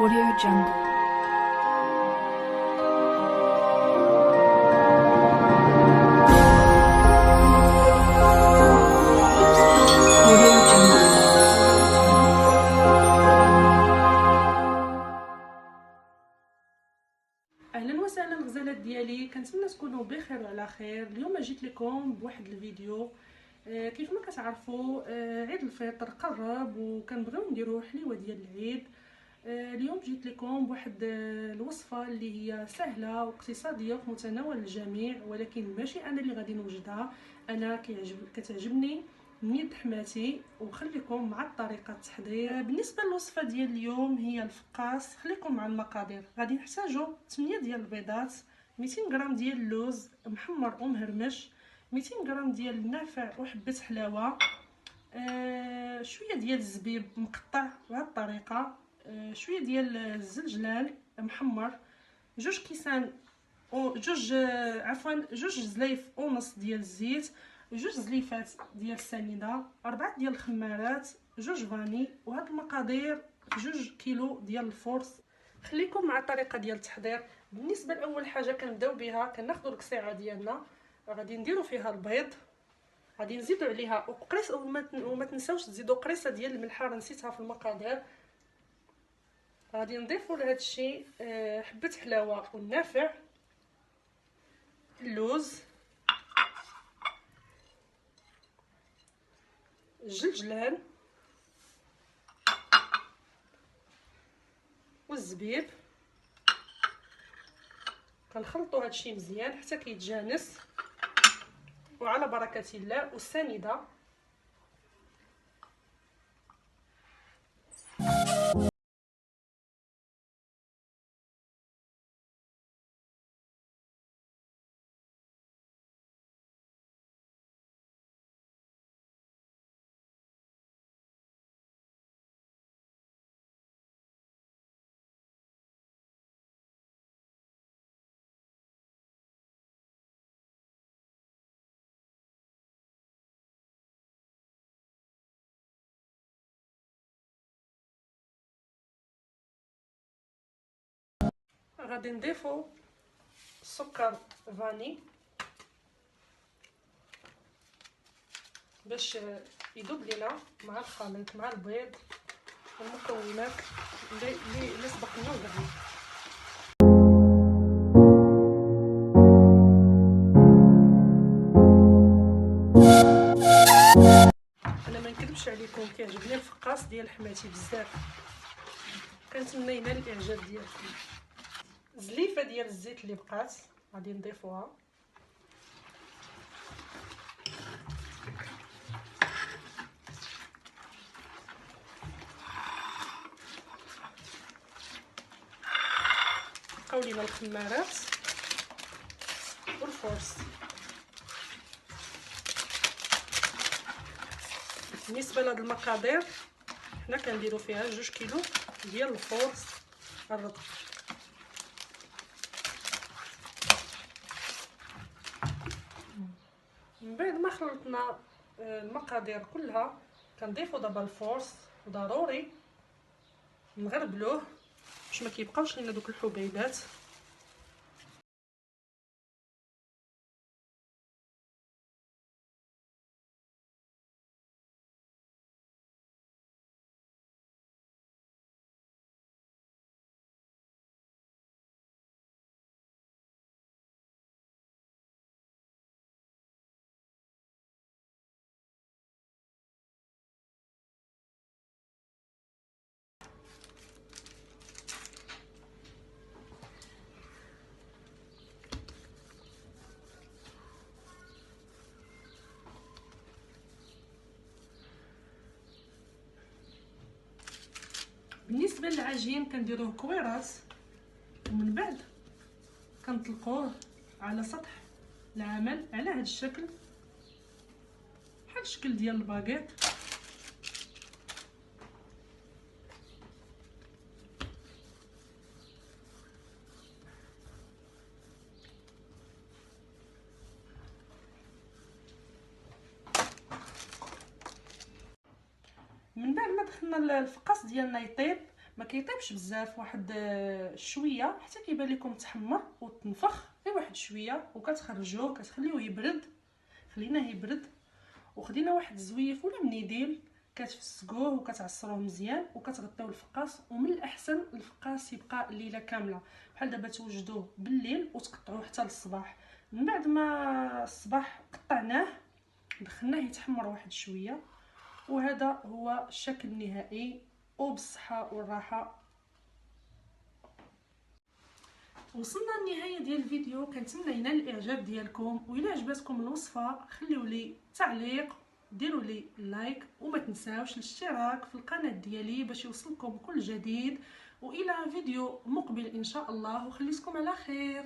Audio Jungle. Audio Jungle. اهلا وسهلا الغزالات ديالي، كنتمنى تكونوا بخير وعلى خير. اليوم جيت لكم بواحد الفيديو. كيف ما كتعرفوا عيد الفطر قرب وكنبغيو نديروا حليوه ديال العيد. اليوم جيت لكم بواحد الوصفه اللي هي سهله واقتصاديه في متناول الجميع، ولكن ماشي انا اللي غادي نوجدها، انا كتعجبني من يد حماتي. وخليكم مع طريقه التحضير. بالنسبه للوصفه ديال اليوم هي الفقاس. خليكم مع المقادير. غادي نحتاجوا 8 ديال البيضات، 200 غرام ديال اللوز محمر ومهرمش، 200 غرام ديال النافع وحبه حلاوه، شويه ديال الزبيب مقطع بهذه الطريقه، شويه ديال الزنجلان محمر، جوج كيسان او جوج جوج زلايف ونص ديال الزيت، جوج زليفات ديال السنيده، 4 ديال الخمارات، جوج فاني. وهاد المقادير في 2 كيلو ديال الفرص. خليكم مع الطريقه ديال التحضير. بالنسبه لاول حاجه كنبداو بها، كناخذوا القصيعه ديالنا، غادي نديروا فيها البيض، غادي نزيدوا عليها قريص، وما تنساوش تزيدوا قريصه ديال الملحه، راه نسيتها في المقادير. غادي نضيفوا لهذا الشيء حبه حلاوه والنافع، اللوز، الجلجلان والزبيب. كنخلطوا هذا الشيء مزيان حتى كيتجانس، وعلى بركه الله. والسنيده غادي نضيفوا السكر فاني باش يذوب لينا مع الخليط مع البيض والمكونات اللي سبقنا وقعنا. انا ما نكذبش عليكم، كيعجبني الفقاس ديال حماتي بزاف، كنتمنى ينال الاعجاب ديالكم. زليفه ديال الزيت اللي بقات غادي نضيفوها، بقاو لينا الخمارات والفرص. بالنسبه لهاد المقادير حنا كنديروا فيها 2 كيلو ديال الفرص الرطب. من بعد ما خلطنا المقادير كلها كنضيفوا دابا الفرص، وضروري نغربلوه باش ما كيبقاوش لينا دوك الحبيبات. بالنسبه للعجين كنديروه كويرات، ومن بعد كنطلقوه على سطح العمل على هذا الشكل، بحال الشكل ديال الباغيط. من بعد ما دخلنا الفقاس ديالنا يطيب، ما كيطيبش بزاف، واحد شويه حتى كيبان لكم تحمر وتنفخ غير واحد شويه، وكتخرجوه كتخليوه يبرد. خليناه يبرد وخدينا واحد الزويف ولا منيديل كتفسكوه وكتعصروه مزيان وكتغطيو الفقاس. ومن الاحسن الفقاس يبقى الليله كامله، بحال دابا توجدوه بالليل وتقطعوه حتى للصباح. من بعد ما الصباح قطعناه دخلناه يتحمر واحد شويه، وهذا هو الشكل النهائي. وبالصحه والراحه. وصلنا للنهايه ديال الفيديو، كنتمنى ينال الاعجاب ديالكم، والى عجبتكم الوصفه خليوا لي تعليق، ديروا لي لايك، وما تنساوش الاشتراك في القناه ديالي باش يوصلكم كل جديد. والى فيديو مقبل ان شاء الله، وخليكم على خير.